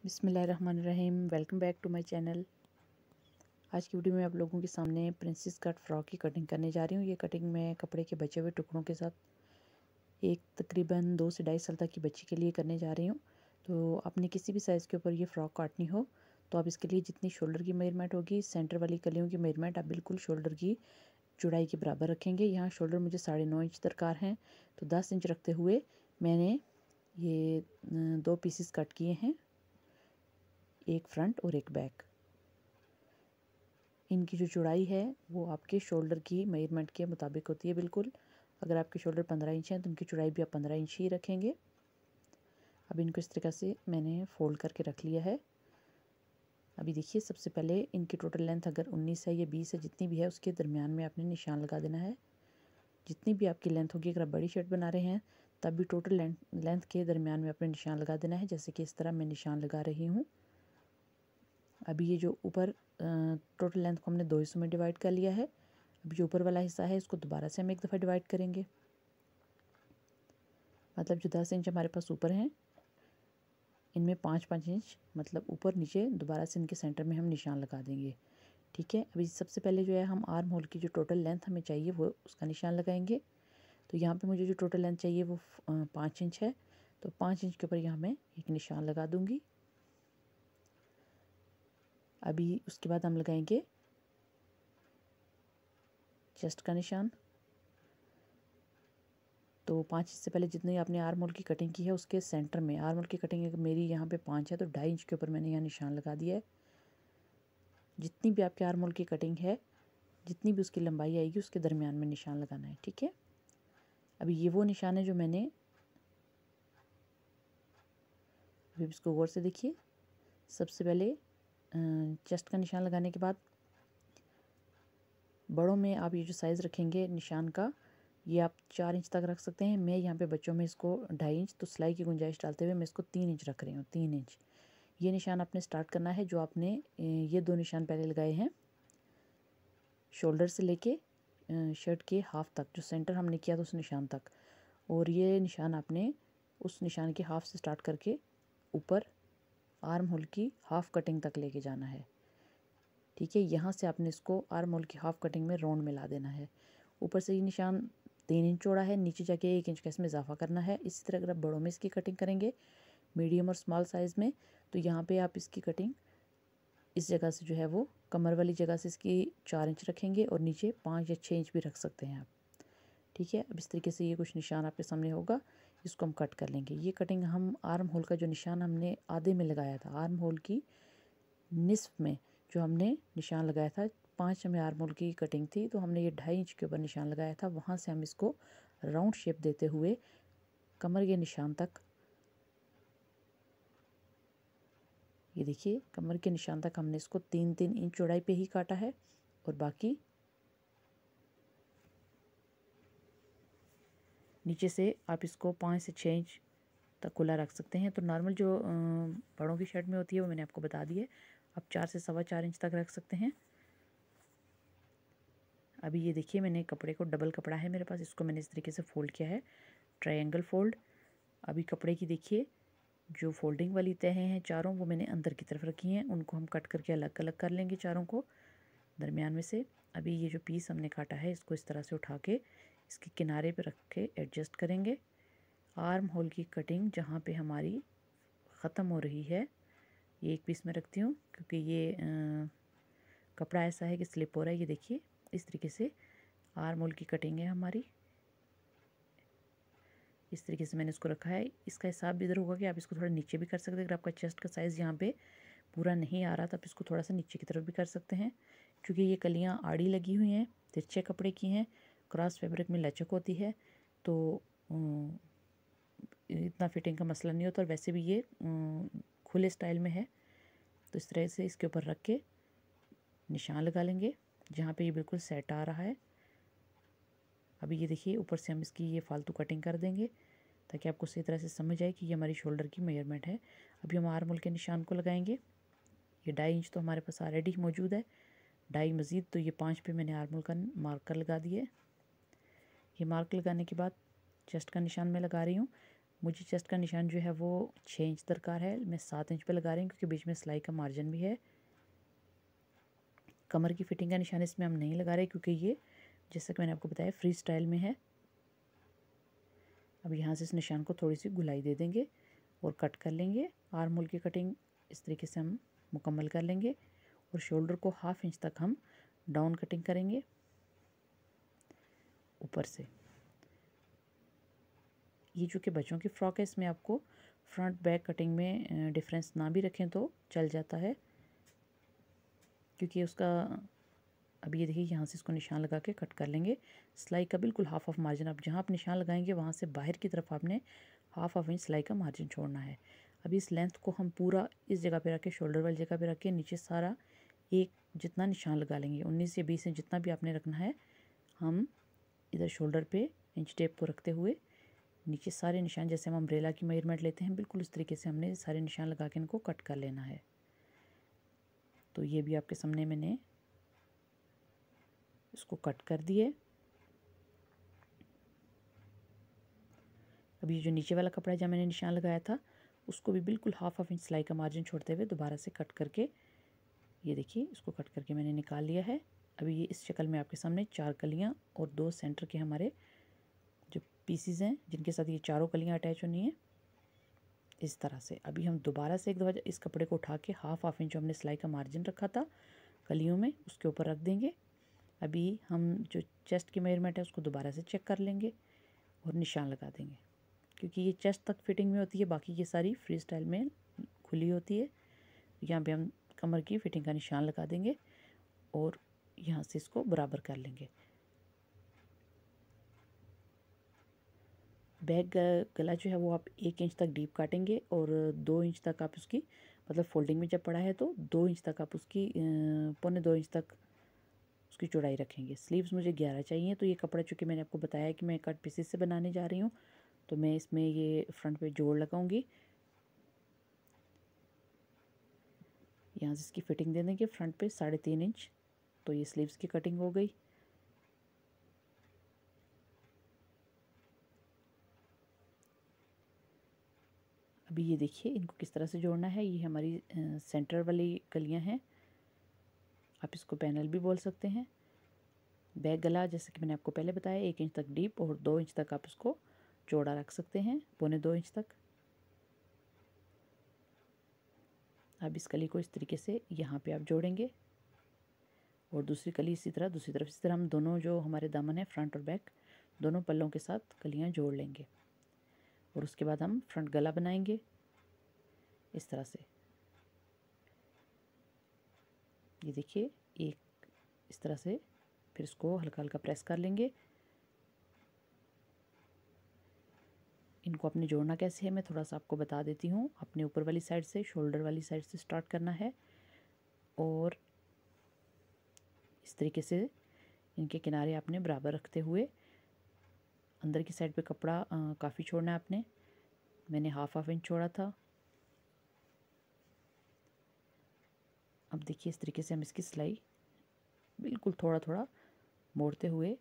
बिस्मिल्लाहिर्रहमानिर्रहीम। Welcome back to my channel. आज की वीडियो में आप लोगों के सामने प्रिंसेस कट फ्रॉक की कटिंग करने जा रही हूँ। ये कटिंग मैं कपड़े के बचे हुए टुकड़ों के साथ एक तकरीबन 2 से 2.5 साल तक की बच्ची के लिए करने जा रही हूँ। तो आपने किसी भी साइज़ के ऊपर ये फ़्रॉक काटनी हो तो आप इसके लिए जितनी शोल्डर की मेजरमेंट होगी, सेंटर वाली कलियों की मेजरमेंट आप बिल्कुल शोल्डर की चौड़ाई के बराबर रखेंगे। यहाँ शोल्डर मुझे 9.5 इंच दरकार हैं, तो 10 इंच रखते हुए मैंने ये 2 पीसेस कट किए हैं, एक फ्रंट और एक बैक। इनकी जो चौड़ाई है वो आपके शोल्डर की मेजरमेंट के मुताबिक होती है बिल्कुल। अगर आपके शोल्डर 15 इंच हैं तो इनकी चौड़ाई भी आप 15 इंच ही रखेंगे। अब इनको इस तरीक़ा से मैंने फ़ोल्ड करके रख लिया है। अभी देखिए, सबसे पहले इनकी टोटल लेंथ अगर 19 है या 20 है, जितनी भी है उसके दरमियान में आपने निशान लगा देना है। जितनी भी आपकी लेंथ होगी, अगर आप बड़ी शर्ट बना रहे हैं तब भी टोटल लेंथ के दरमियान में आपने निशान लगा देना है, जैसे कि इस तरह मैं निशान लगा रही हूँ। अभी ये जो ऊपर टोटल लेंथ को हमने 2 हिस्सों में डिवाइड कर लिया है। अभी जो ऊपर वाला हिस्सा है इसको दोबारा से हम एक दफ़ा डिवाइड करेंगे। मतलब जो 10 इंच हमारे पास ऊपर हैं, इनमें 5-5 इंच मतलब ऊपर नीचे दोबारा से इनके सेंटर में हम निशान लगा देंगे। ठीक है। अभी सबसे पहले जो है हम आर्म होल की जो टोटल लेंथ हमें चाहिए वो उसका निशान लगाएंगे। तो यहाँ पे मुझे जो टोटल लेंथ चाहिए वो 5 इंच है, तो 5 इंच के ऊपर यहाँ मैं एक निशान लगा दूँगी। अभी उसके बाद हम लगाएंगे चेस्ट का निशान। तो 5 इंच से पहले जितनी आपने आर्म होल की कटिंग की है उसके सेंटर में, आर्म होल की कटिंग मेरी यहाँ पे 5 है तो 2.5 इंच के ऊपर मैंने यहाँ निशान लगा दिया है। जितनी भी आपके आर्म होल की कटिंग है, जितनी भी उसकी लंबाई आएगी उसके दरमियान में निशान लगाना है। ठीक है। अभी ये वो निशान है जो मैंने, अभी इसको गौर से देखिए। सबसे पहले चेस्ट का निशान लगाने के बाद बड़ों में आप ये जो साइज़ रखेंगे निशान का, ये आप 4 इंच तक रख सकते हैं। मैं यहाँ पे बच्चों में इसको 2.5 इंच, तो सिलाई की गुंजाइश डालते हुए मैं इसको 3 इंच रख रही हूँ। 3 इंच ये निशान आपने स्टार्ट करना है। जो आपने ये 2 निशान पहले लगाए हैं शोल्डर से लेके शर्ट के हाफ तक, जो सेंटर हमने किया था उस निशान तक, और ये निशान आपने उस निशान के हाफ से स्टार्ट करके ऊपर आर्म होल की हाफ कटिंग तक लेके जाना है। ठीक है। यहाँ से आपने इसको आर्म होल की हाफ कटिंग में राउंड मिला देना है। ऊपर से ये निशान 3 इंच चौड़ा है, नीचे जाके 1 इंच का इसमें इजाफा करना है। इसी तरह अगर आप बड़ों में इसकी कटिंग करेंगे, मीडियम और स्मॉल साइज़ में, तो यहाँ पे आप इसकी कटिंग इस जगह से जो है वो कमर वाली जगह से इसकी 4 इंच रखेंगे और नीचे 5 या 6 इंच भी रख सकते हैं आप। ठीक है। अब इस तरीके से ये कुछ निशान आपके सामने होगा, इसको हम कट कर लेंगे। ये कटिंग हम आर्म होल का जो निशान हमने आधे में लगाया था, आर्म होल की निस्फ में जो हमने निशान लगाया था, 5 हमें आर्म होल की कटिंग थी, तो हमने ये 2.5 इंच के ऊपर निशान लगाया था। वहाँ से हम इसको राउंड शेप देते हुए कमर के निशान तक, ये देखिए कमर के निशान तक हमने इसको 3-3 इंच चौड़ाई पे ही काटा है, और बाकी नीचे से आप इसको 5 से 6 इंच तक खुला रख सकते हैं। तो नॉर्मल जो बड़ों की शर्ट में होती है वो मैंने आपको बता दी है। आप 4 से 4.25 इंच तक रख सकते हैं। अभी ये देखिए, मैंने कपड़े को, डबल कपड़ा है मेरे पास, इसको मैंने इस तरीके से फ़ोल्ड किया है, ट्रायंगल फ़ोल्ड। अभी कपड़े की देखिए जो फोल्डिंग वाली तहें हैं चारों, वो मैंने अंदर की तरफ रखी हैं। उनको हम कट करके अलग अलग कर लेंगे चारों को दरमियान में से। अभी ये जो पीस हमने काटा है इसको इस तरह से उठा के इसके किनारे पे रख के एडजस्ट करेंगे। आर्म होल की कटिंग जहाँ पे हमारी ख़त्म हो रही है, ये एक पीस में रखती हूँ क्योंकि ये कपड़ा ऐसा है कि स्लिप हो रहा है। ये देखिए इस तरीके से आर्म होल की कटिंग है हमारी। इस तरीके से मैंने इसको रखा है। इसका हिसाब भी इधर होगा कि आप इसको थोड़ा नीचे भी कर सकते हैं। अगर आपका चेस्ट का साइज़ यहाँ पे पूरा नहीं आ रहा तो आप इसको थोड़ा सा नीचे की तरफ भी कर सकते हैं, क्योंकि ये कलियाँ आड़ी लगी हुई हैं, तिरछे कपड़े की हैं, क्रॉस फैब्रिक में लचक होती है, तो इतना फिटिंग का मसला नहीं होता। और वैसे भी ये खुले स्टाइल में है, तो इस तरह से इसके ऊपर रख के निशान लगा लेंगे जहाँ पे ये बिल्कुल सेट आ रहा है। अभी ये देखिए ऊपर से हम इसकी ये फालतू कटिंग कर देंगे ताकि आपको सही तरह से समझ आए कि ये हमारी शोल्डर की मेजरमेंट है। अभी हम आर्म होल के निशान को लगाएंगे। ये 2.5 इंच तो हमारे पास ऑलरेडी मौजूद है, 2.5 मज़ीद, तो ये 5 पे मैंने आर्म होल का मार्कर लगा दिए। ये मार्क लगाने के बाद चेस्ट का निशान मैं लगा रही हूँ। मुझे चेस्ट का निशान जो है वो 6 इंच दरकार है, मैं 7 इंच पे लगा रही हूँ क्योंकि बीच में सिलाई का मार्जिन भी है। कमर की फिटिंग का निशान इसमें हम नहीं लगा रहे क्योंकि ये जैसा कि मैंने आपको बताया फ्री स्टाइल में है। अब यहाँ से इस निशान को थोड़ी सी गुलाई दे देंगे और कट कर लेंगे। आर्म होल की कटिंग इस तरीके से हम मुकम्मल कर लेंगे और शोल्डर को 1/2 इंच तक हम डाउन कटिंग करेंगे ऊपर से। ये जो कि बच्चों की फ्रॉक है, इसमें आपको फ्रंट बैक कटिंग में डिफरेंस ना भी रखें तो चल जाता है, क्योंकि उसका अब ये देखिए यहाँ से इसको निशान लगा के कट कर लेंगे। सिलाई का बिल्कुल हाफ ऑफ मार्जिन, आप जहाँ आप निशान लगाएंगे वहाँ से बाहर की तरफ आपने हाफ इंच सिलाई का मार्जिन छोड़ना है। अभी इस लेंथ को हम पूरा इस जगह पे रख के, शोल्डर वाली जगह पे रख के नीचे सारा एक जितना निशान लगा लेंगे। 19 या 20 इंच जितना भी आपने रखना है, हम इधर शोल्डर पे इंच टेप को रखते हुए नीचे सारे निशान, जैसे हम अम्ब्रेला की मेजरमेंट लेते हैं, बिल्कुल उस तरीके से हमने सारे निशान लगा के इनको कट कर लेना है। तो ये भी आपके सामने मैंने इसको कट कर दिए। अब ये जो नीचे वाला कपड़ा जहाँ मैंने निशान लगाया था, उसको भी बिल्कुल हाफ इंच सिलाई का मार्जिन छोड़ते हुए दोबारा से कट करके, ये देखिए इसको कट करके मैंने निकाल लिया है। अभी ये इस शक्ल में आपके सामने 4 कलियाँ और 2 सेंटर के हमारे जो पीसीज हैं, जिनके साथ ये चारों कलियाँ अटैच होनी है, इस तरह से। अभी हम दोबारा से एक दफ़ा इस कपड़े को उठा के हाफ इंच जो हमने सिलाई का मार्जिन रखा था कलियों में, उसके ऊपर रख देंगे। अभी हम जो चेस्ट की मेजरमेंट है उसको दोबारा से चेक कर लेंगे और निशान लगा देंगे, क्योंकि ये चेस्ट तक फिटिंग में होती है, बाकी ये सारी फ्री स्टाइल में खुली होती है। यहाँ पे हम कमर की फिटिंग का निशान लगा देंगे और यहाँ से इसको बराबर कर लेंगे। बैक गला जो है वो आप 1 इंच तक डीप काटेंगे और 2 इंच तक आप उसकी, मतलब फोल्डिंग में जब पड़ा है तो 2 इंच तक आप उसकी 1.25 इंच तक उसकी चौड़ाई रखेंगे। स्लीव्स मुझे 11 चाहिए, तो ये कपड़ा चूँकि मैंने आपको बताया कि मैं कट पीसेस से बनाने जा रही हूँ, तो मैं इसमें ये फ्रंट पे जोड़ लगाऊंगी। यहाँ से इसकी फिटिंग दे देंगे फ्रंट पे 3.5 इंच। तो ये स्लीव्स की कटिंग हो गई। अभी ये देखिए इनको किस तरह से जोड़ना है। ये हमारी सेंटर वाली कलियाँ हैं, आप इसको पैनल भी बोल सकते हैं। बैक गला जैसे कि मैंने आपको पहले बताया 1 इंच तक डीप और 2 इंच तक आप इसको चौड़ा रख सकते हैं, 1.25 इंच तक। अब इस कली को इस तरीके से यहाँ पे आप जोड़ेंगे और दूसरी कली इसी तरह दूसरी तरफ। इस तरह हम दोनों जो हमारे दामन है फ्रंट और बैक दोनों पल्लों के साथ कलियाँ जोड़ लेंगे और उसके बाद हम फ्रंट गला बनाएंगे इस तरह से। ये देखिए एक इस तरह से, फिर इसको हल्का हल्का प्रेस कर लेंगे। इनको अपने जोड़ना कैसे है मैं थोड़ा सा आपको बता देती हूँ। अपने ऊपर वाली साइड से, शोल्डर वाली साइड से स्टार्ट करना है और इस तरीके से इनके किनारे आपने बराबर रखते हुए अंदर की साइड पे कपड़ा काफ़ी छोड़ना है आपने। मैंने हाफ इंच छोड़ा था। अब देखिए इस तरीके से हम इसकी सिलाई बिल्कुल थोड़ा थोड़ा मोड़ते हुए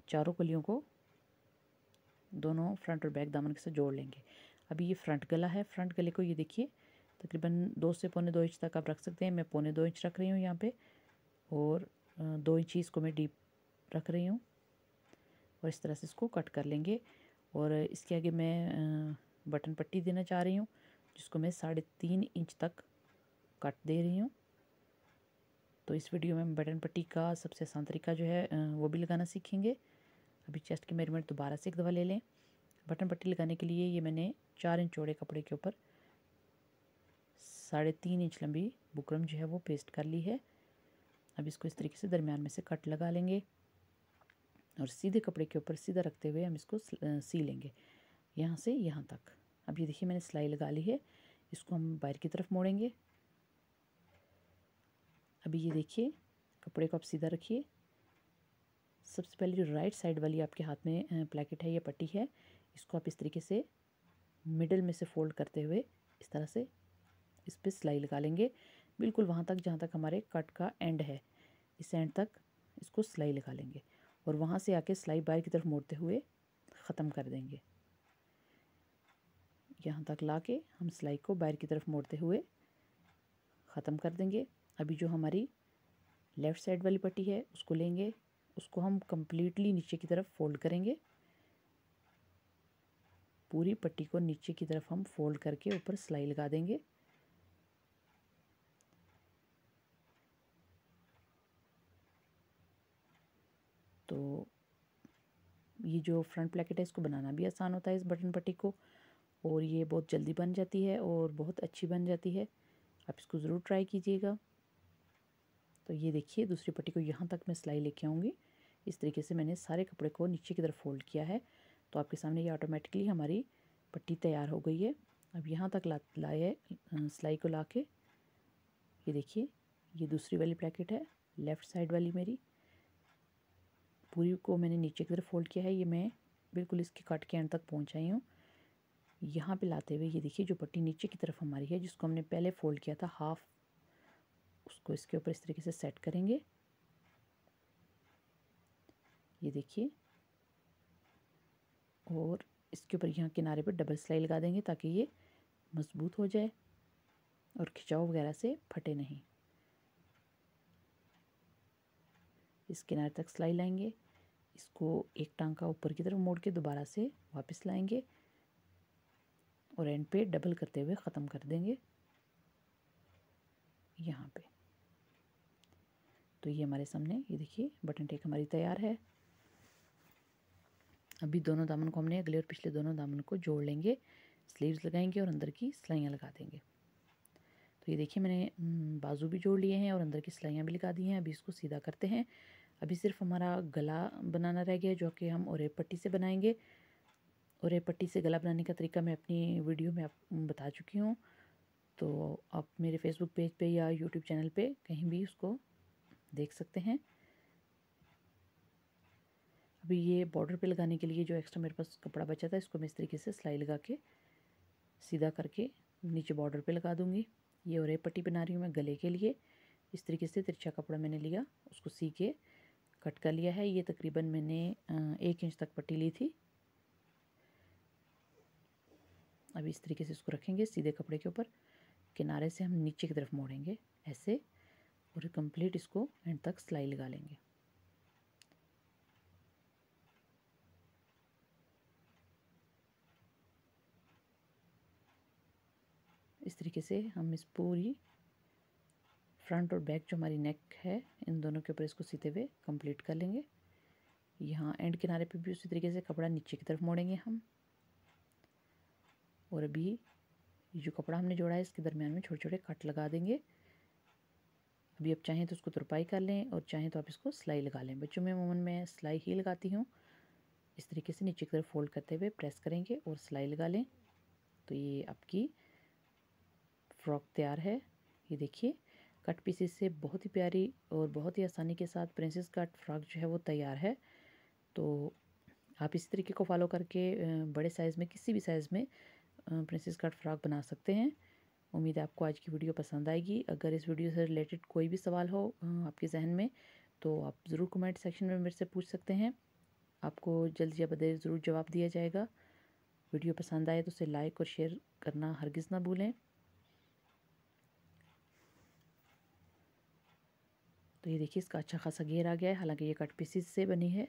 चारों कलियों को दोनों फ्रंट और बैक दामन के साथ जोड़ लेंगे। अभी ये फ्रंट गला है, फ्रंट गले को ये देखिए तकरीबन 2 से 1.25 इंच तक आप रख सकते हैं। मैं 1.25 इंच रख रही हूँ यहाँ पे और 2 इंच इसको मैं डीप रख रही हूँ और इस तरह से इसको कट कर लेंगे। और इसके आगे मैं बटन पट्टी देना चाह रही हूँ, जिसको मैं 3.5 इंच तक कट दे रही हूँ। तो इस वीडियो में बटन पट्टी का सबसे आसान तरीका जो है वो भी लगाना सीखेंगे। अभी चेस्ट की मेजरमेंट दोबारा से एक दफ़ा ले लें। बटन पट्टी लगाने के लिए ये मैंने 4 इंच चौड़े कपड़े के ऊपर 3.5 इंच लंबी बुकरम जो है वो पेस्ट कर ली है। अब इसको इस तरीके से दरमियान में से कट लगा लेंगे और सीधे कपड़े के ऊपर सीधा रखते हुए हम इसको सी लेंगे यहाँ से यहाँ तक। अब ये देखिए मैंने सिलाई लगा ली है, इसको हम बाहर की तरफ मोड़ेंगे। अभी ये देखिए कपड़े को आप सीधा रखिए। सबसे पहले जो राइट साइड वाली आपके हाथ में प्लेकेट है या पट्टी है, इसको आप इस तरीके से मिडल में से फोल्ड करते हुए इस तरह से इस पर सिलाई लगा लेंगे, बिल्कुल वहाँ तक जहाँ तक हमारे कट का एंड है, इस एंड तक इसको सिलाई लगा लेंगे और वहाँ से आके सिलाई बाहर की तरफ मोड़ते हुए ख़त्म कर देंगे। यहाँ तक लाके हम सिलाई को बाहर की तरफ मोड़ते हुए ख़त्म कर देंगे। अभी जो हमारी लेफ़्ट साइड वाली पट्टी है उसको लेंगे, उसको हम कम्प्लीटली नीचे की तरफ फोल्ड करेंगे। पूरी पट्टी को नीचे की तरफ हम फोल्ड करके ऊपर सिलाई लगा देंगे। तो ये जो फ्रंट प्लेकेट है इसको बनाना भी आसान होता है इस बटन पट्टी को, और ये बहुत जल्दी बन जाती है और बहुत अच्छी बन जाती है। आप इसको ज़रूर ट्राई कीजिएगा। तो ये देखिए दूसरी पट्टी को यहाँ तक मैं सिलाई लेके आऊँगी। इस तरीके से मैंने सारे कपड़े को नीचे की तरफ फोल्ड किया है। तो आपके सामने ये ऑटोमेटिकली हमारी पट्टी तैयार हो गई है। अब यहाँ तक लाए सिलाई को लाके ये देखिए, ये दूसरी वाली प्लेकेट है, लेफ़्ट साइड वाली मेरी पूरी को मैंने नीचे की तरफ फोल्ड किया है। ये मैं बिल्कुल इसके कट के एंड तक पहुँच आई हूँ। यहाँ पे लाते हुए ये देखिए जो पट्टी नीचे की तरफ हमारी है, जिसको हमने पहले फोल्ड किया था हाफ, उसको इसके ऊपर इस तरीके से सेट करेंगे। ये देखिए, और इसके ऊपर यहाँ किनारे पर डबल सिलाई लगा देंगे ताकि ये मज़बूत हो जाए और खिंचाव वगैरह से फटे नहीं। इस किनारे तक सिलाई लाएंगे, इसको एक टांका ऊपर की तरफ मोड़ के दोबारा से वापस लाएंगे और एंड पे डबल करते हुए ख़त्म कर देंगे यहाँ पे। तो ये हमारे सामने ये देखिए बटन टेक हमारी तैयार है। अभी दोनों दामन को हमने अगले और पिछले दोनों दामन को जोड़ लेंगे, स्लीव्स लगाएंगे और अंदर की सिलाइयाँ लगा देंगे। तो ये देखिए मैंने बाजू भी जोड़ लिए हैं और अंदर की सिलाइयाँ भी लगा दी हैं। अभी इसको सीधा करते हैं। अभी सिर्फ हमारा गला बनाना रह गया जो कि हम ओरेप पट्टी से बनाएंगे। ओरेप पट्टी से गला बनाने का तरीका मैं अपनी वीडियो में बता चुकी हूँ, तो आप मेरे फेसबुक पेज पे या यूट्यूब चैनल पे कहीं भी उसको देख सकते हैं। अभी ये बॉर्डर पे लगाने के लिए जो एक्स्ट्रा मेरे पास कपड़ा बचा था इसको मैं इस तरीके से सिलाई लगा के सीधा करके नीचे बॉर्डर पे लगा दूँगी। ये ओरेप पट्टी बना रही हूँ मैं गले के लिए। इस तरीके से तिरछा कपड़ा मैंने लिया, उसको सी के कट कर लिया है। ये तकरीबन मैंने 1 इंच तक पट्टी ली थी। अभी इस तरीके से इसको रखेंगे सीधे कपड़े के ऊपर, किनारे से हम नीचे की तरफ मोड़ेंगे ऐसे, और कंप्लीट इसको एंड तक सिलाई लगा लेंगे। इस तरीके से हम इस पूरी फ्रंट और बैक जो हमारी नेक है इन दोनों के ऊपर इसको सीते हुए कंप्लीट कर लेंगे। यहाँ एंड किनारे पे भी उसी तरीके से कपड़ा नीचे की तरफ मोड़ेंगे हम, और अभी ये जो कपड़ा हमने जोड़ा है इसके दरमियान में छोटे छोटे कट लगा देंगे। अभी आप चाहें तो उसको तुरपाई कर लें और चाहें तो आप इसको सिलाई लगा लें। बच्चों में अमूमन मैं सिलाई ही लगाती हूँ। इस तरीके से नीचे की तरफ फोल्ड करते हुए प्रेस करेंगे और सिलाई लगा लें। तो ये आपकी फ्रॉक तैयार है। ये देखिए कट पीसेस से बहुत ही प्यारी और बहुत ही आसानी के साथ प्रिंसेस कट फ्रॉक जो है वो तैयार है। तो आप इसी तरीके को फॉलो करके बड़े साइज़ में किसी भी साइज़ में प्रिंसेस कट फ्रॉक बना सकते हैं। उम्मीद है आपको आज की वीडियो पसंद आएगी। अगर इस वीडियो से रिलेटेड कोई भी सवाल हो आपके जहन में तो आप ज़रूर कमेंट सेक्शन में मेरे से पूछ सकते हैं। आपको जल्द या बदेर ज़रूर जवाब दिया जाएगा। वीडियो पसंद आए तो उसे लाइक और शेयर करना हरगिज़ ना भूलें। तो ये देखिए इसका अच्छा खासा घेर आ गया है, हालांकि ये कट पीसेस से बनी है।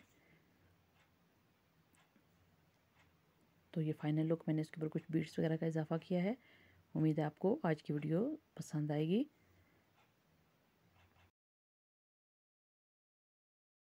तो ये फाइनल लुक, मैंने इसके ऊपर कुछ बीड्स वगैरह का इजाफा किया है। उम्मीद है आपको आज की वीडियो पसंद आएगी।